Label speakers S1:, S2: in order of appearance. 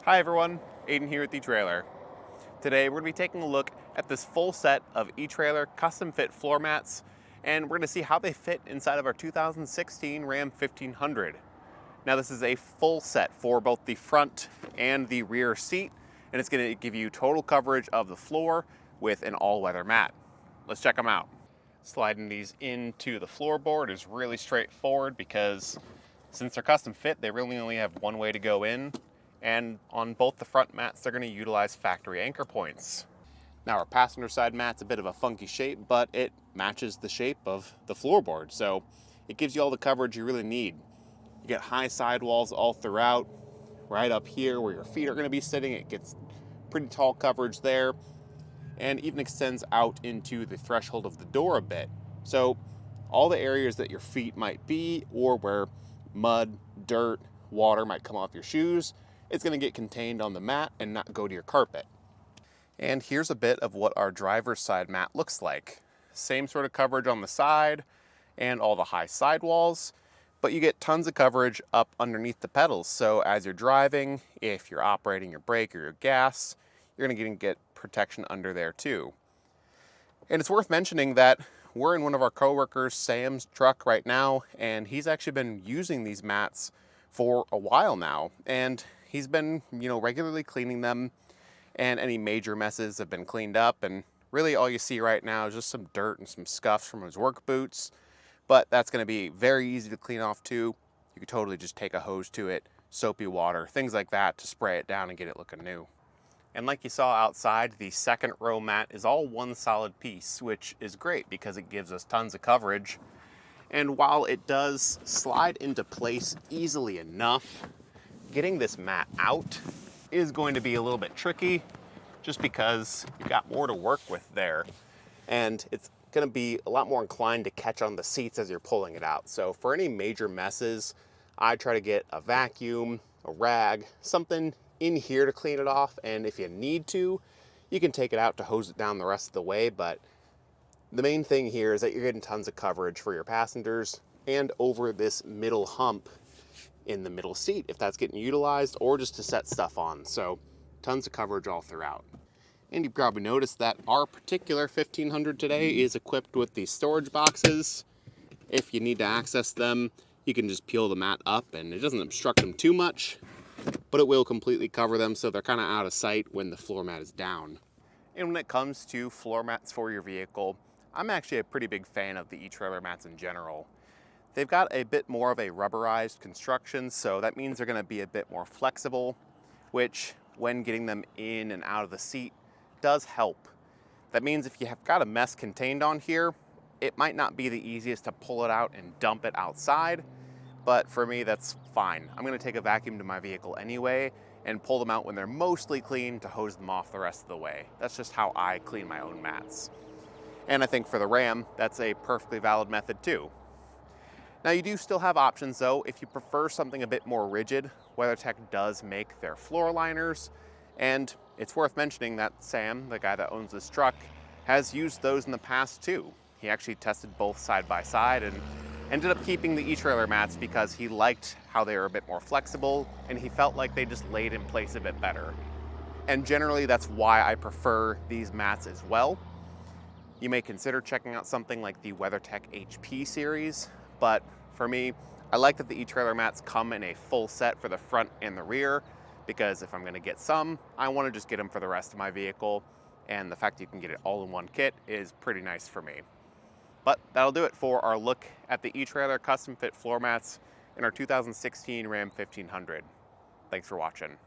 S1: Hi everyone, Aidan here with eTrailer. Today we're going to be taking a look at this full set of eTrailer custom fit floor mats, and we're going to see how they fit inside of our 2016 Ram 1500. Now this is a full set for both the front and the rear seat, and it's going to give you total coverage of the floor with an all-weather mat. Let's check them out. Sliding these into the floorboard is really straightforward because since they're custom fit, they really only have one way to go in. And on both the front mats, they're going to utilize factory anchor points. Now our passenger side mat's a bit of a funky shape, but it matches the shape of the floorboard, so it gives you all the coverage you really need. You get high sidewalls all throughout. Right up here where your feet are going to be sitting, it gets pretty tall coverage there, and even extends out into the threshold of the door a bit. So all the areas that your feet might be, or where mud, dirt, water might come off your shoes, it's going to get contained on the mat and not go to your carpet. And here's a bit of what our driver's side mat looks like. Same sort of coverage on the side and all the high sidewalls, but you get tons of coverage up underneath the pedals. So as you're driving, if you're operating your brake or your gas, you're going to get protection under there too. And it's worth mentioning that we're in one of our coworkers, Sam's truck right now, and he's actually been using these mats for a while now, and he's been, regularly cleaning them, and any major messes have been cleaned up, and really all you see right now is just some dirt and some scuffs from his work boots, but that's going to be very easy to clean off too. You could totally just take a hose to it, soapy water, things like that to spray it down and get it looking new. And like you saw outside, the second row mat is all one solid piece, which is great because it gives us tons of coverage. And while it does slide into place easily enough, getting this mat out is going to be a little bit tricky just because you've got more to work with there. And it's going to be a lot more inclined to catch on the seats as you're pulling it out. So for any major messes, I try to get a vacuum, a rag, something in here to clean it off. And if you need to, you can take it out to hose it down the rest of the way. But the main thing here is that you're getting tons of coverage for your passengers and over this middle hump in the middle seat, if that's getting utilized, or just to set stuff on. So tons of coverage all throughout. And you've probably noticed that our particular 1500 today is equipped with these storage boxes. If you need to access them, you can just peel the mat up and it doesn't obstruct them too much, but it will completely cover them so they're kind of out of sight when the floor mat is down. And when it comes to floor mats for your vehicle, I'm actually a pretty big fan of the eTrailer mats in general. They've got a bit more of a rubberized construction, so that means they're going to be a bit more flexible, which when getting them in and out of the seat does help. That means if you have got a mess contained on here, it might not be the easiest to pull it out and dump it outside, but for me that's fine. I'm going to take a vacuum to my vehicle anyway and pull them out when they're mostly clean to hose them off the rest of the way. That's just how I clean my own mats. And I think for the Ram, that's a perfectly valid method too. Now you do still have options though. If you prefer something a bit more rigid, WeatherTech does make their floor liners, and it's worth mentioning that Sam, the guy that owns this truck, has used those in the past too. He actually tested both side by side and ended up keeping the eTrailer mats because he liked how they were a bit more flexible and he felt like they just laid in place a bit better. And generally that's why I prefer these mats as well. You may consider checking out something like the WeatherTech HP series, but for me, I like that the eTrailer mats come in a full set for the front and the rear, because if I'm going to get some, I want to just get them for the rest of my vehicle, and the fact that you can get it all in one kit is pretty nice for me. But that'll do it for our look at the eTrailer custom fit floor mats in our 2016 Ram 1500. Thanks for watching.